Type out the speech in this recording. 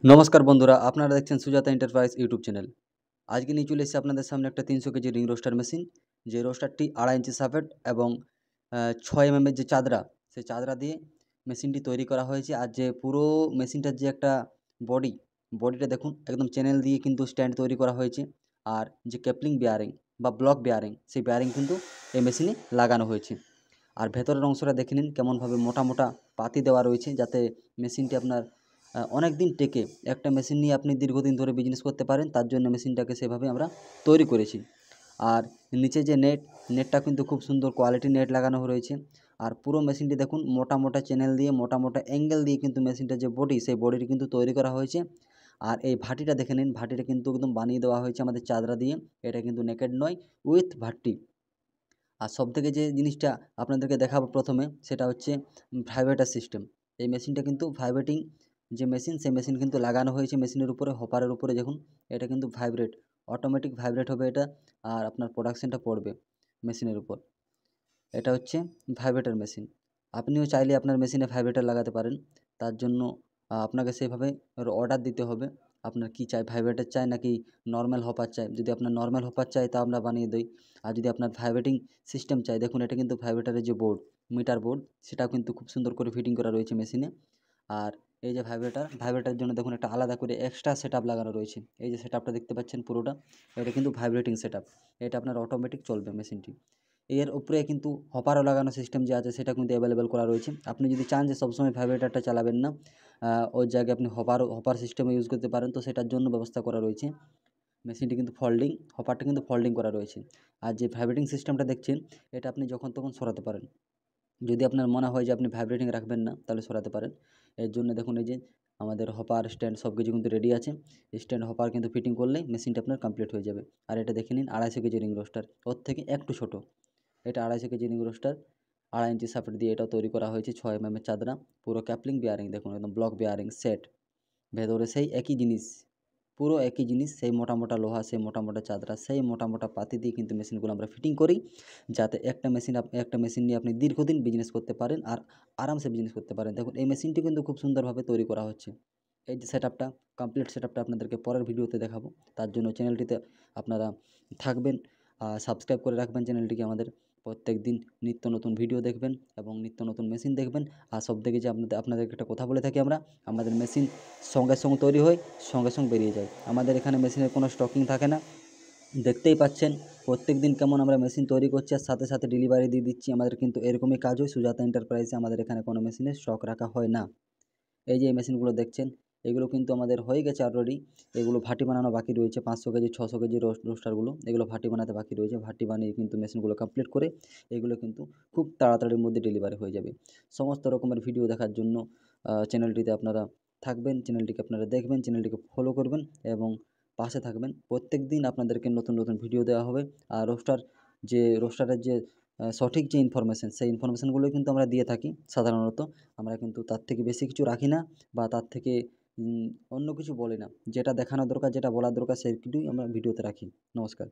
নমস্কার বন্ধুরা, আপনারা দেখছেন সুজাতা এন্টারপ্রাইজ ইউটিউব চ্যানেল। আজকে নিয়ে চলে এসেছি আপনাদের সামনে একটা 300 কেজি রিং রোস্টার মেশিন। যে রোস্টারটি 2.5 ইঞ্চি সাপেট এবং 6 এর যে চাদরা, সেই চাদরা দিয়ে মেশিনটি তৈরি করা হয়েছে। আর যে পুরো মেশিনটার যে একটা বডিটা দেখুন, একদম চ্যানেল দিয়ে কিন্তু স্ট্যান্ড তৈরি করা হয়েছে। আর যে ক্যাপলিং বেয়ারিং বা ব্লক বেয়ারিং, সেই বেয়ারিং কিন্তু এই মেশিনে লাগানো হয়েছে। আর ভেতরের অংশটা দেখে নিন কেমনভাবে মোটা মোটা পাতি দেওয়া রয়েছে, যাতে মেশিনটি আপনার অনেক দিন টেকে। একটা মেশিন নিয়ে আপনি দীর্ঘদিন ধরে বিজনেস করতে পারেন, তার জন্য মেশিনটাকে সেভাবে আমরা তৈরি করেছি। আর নিচে যে নেটটা কিন্তু খুব সুন্দর কোয়ালিটির নেট লাগানো রয়েছে। আর পুরো মেশিনটি দেখুন, মোটা মোটা চ্যানেল দিয়ে, মোটা মোটা অ্যাঙ্গেল দিয়ে কিন্তু মেশিনটার যে বডি, সেই বডিটি কিন্তু তৈরি করা হয়েছে। আর এই ভাটিটা দেখে নিন, ভাটিটা কিন্তু একদম বানিয়ে দেওয়া হয়েছে আমাদের চাদরা দিয়ে। এটা কিন্তু নেকেড নয়, উইথ ভাটি। আর সবথেকে যে জিনিসটা আপনাদেরকে দেখাবো প্রথমে, সেটা হচ্ছে ভাইব্রেটার সিস্টেম। এই মেশিনটা কিন্তু ভাইব্রেটিং যে মেশিন, সেই মেশিন কিন্তু লাগানো হয়েছে মেশিনের উপরে, হপারের উপরে। দেখুন, এটা কিন্তু অটোমেটিক ভাইব্রেট হবে এটা। আর আপনার প্রোডাকশানটা পড়বে মেশিনের উপর। এটা হচ্ছে ভাইব্রেটার মেশিন। আপনিও চাইলে আপনার মেশিনে ভাইব্রেটার লাগাতে পারেন। তার জন্য আপনাকে সেইভাবে অর্ডার দিতে হবে। আপনার কি চাই, ভাইব্রেটার চাই নাকি নর্মাল হপার চাই? যদি আপনার নর্মাল হপার চাই, তা আমরা বানিয়ে দিই। আর যদি আপনার ভাইব্রেটিং সিস্টেম চাই, দেখুন এটা কিন্তু ভাইব্রেটারের যে মিটার বোর্ড, সেটাও কিন্তু খুব সুন্দর করে ফিটিং করা রয়েছে মেশিনে। আর এই যে ভাইব্রেটারের জন্য দেখুন একটা আলাদা করে এক্সট্রা সেটআপ লাগানো রয়েছে। এই যে সেটআপটা দেখতে পাচ্ছেন পুরোটা, এটা কিন্তু ভাইব্রেটিং সেটআপ। এটা আপনার অটোমেটিক চলবে মেশিনটি। এর উপরে কিন্তু হপারও লাগানো সিস্টেম যে আছে, সেটা কিন্তু অ্যাভেলেবেল করা রয়েছে। আপনি যদি চান যে সবসময় ভাইব্রেটারটা চালাবেন না, ওর জায়গায় আপনি হপার সিস্টেমও ইউজ করতে পারেন, তো সেটার জন্য ব্যবস্থা করা রয়েছে। মেশিনটি কিন্তু হপারটা কিন্তু ফোল্ডিং করা রয়েছে। আর যে ভাইব্রেটিং সিস্টেমটা দেখছেন, এটা আপনি যখন তখন সরাতে পারেন। যদি আপনার মনে হয় যে আপনি ভাইব্রেটিং রাখবেন না, তাহলে সরাতে পারেন। এর জন্য দেখুন, এই যে আমাদের হপার স্ট্যান্ড সব কিছু কিন্তু রেডি আছে। স্ট্যান্ড হপার কিন্তু ফিটিং করলেই মেশিনটা আপনার কমপ্লিট হয়ে যাবে। আর এটা দেখে নিন, 250 কেজি রিং রোস্টার, ওর থেকে একটু ছোটো। এটা 250 কেজি রিং রোস্টার, 2.5 ইঞ্চি সাপোর্ট দিয়ে এটাও তৈরি করা হয়েছে। 6 এর চাদরা, পুরো ক্যাপলিং বেয়ারিং দেখুন, একদম ব্লক বেয়ারিং সেট। ভেতরে সেই একই জিনিস, পুরো একই জিনিস, সেই মোটা মোটা লোহা, সেই মোটা মোটা চাদরা, সেই মোটা মোটা পাতি দিয়ে কিন্তু মেশিনগুলো আমরা ফিটিং করি, যাতে একটা মেশিন নিয়ে আপনি দীর্ঘদিন বিজনেস করতে পারেন আর আরামসে বিজনেস করতে পারেন। দেখুন, এই মেশিনটি কিন্তু খুব সুন্দরভাবে তৈরি করা হচ্ছে। এই যে সেটআপটা, কমপ্লিট সেটআপটা আপনাদেরকে পরের ভিডিওতে দেখাবো। তার জন্য চ্যানেলটিতে আপনারা থাকবেন, সাবস্ক্রাইব করে রাখবেন চ্যানেলটিকে আমাদের। প্রত্যেকদিন নিত্য নতুন ভিডিও দেখবেন এবং নিত্য নতুন মেশিন দেখবেন। আর সবথেকে যে আপনাদেরকে একটা কথা বলে থাকি আমরা, আমাদের মেশিন সঙ্গে সঙ্গে তৈরি হয়, সঙ্গে সঙ্গে বেরিয়ে যায়। আমাদের এখানে মেশিনের কোনো স্টকিং থাকে না। দেখতেই পাচ্ছেন প্রত্যেকদিন কেমন আমরা মেশিন তৈরি করছি আর সাথে সাথে ডেলিভারি দিয়ে দিচ্ছি। আমাদের কিন্তু এরকমই কাজ হয় সুজাতা এন্টারপ্রাইজে। আমাদের এখানে কোনো মেশিনের স্টক রাখা হয় না। এই যে এই মেশিনগুলো দেখছেন, এগুলো কিন্তু আমাদের হয়ে গেছে অলরেডি। এগুলো ভাটি বানানো বাকি রয়েছে। 500 কেজি 600 কেজি রোস্টারগুলো, এগুলো ভাটি বানাতে বাকি রয়েছে। ভাটি বানিয়ে কিন্তু মেশিনগুলো কমপ্লিট করে এগুলো কিন্তু খুব তাড়াতাড়ির মধ্যে ডেলিভারি হয়ে যাবে। সমস্ত রকমের ভিডিও দেখার জন্য চ্যানেলটিতে আপনারা থাকবেন, চ্যানেলটিকে আপনারা দেখবেন, চ্যানেলটিকে ফলো করবেন এবং পাশে থাকবেন। প্রত্যেক দিন আপনাদেরকে নতুন নতুন ভিডিও দেওয়া হবে। আর রোস্টারের যে সঠিক যে ইনফরমেশান, সেই ইনফরমেশানগুলোই কিন্তু আমরা দিয়ে থাকি সাধারণত। আমরা কিন্তু তার থেকে বেশি কিছু রাখি না, বা তার থেকে অন্য কিছু বলি না। যেটা দেখানো দরকার, যেটা বলার দরকার, সেইটুকুই আমরা ভিডিওতে রাখি। নমস্কার।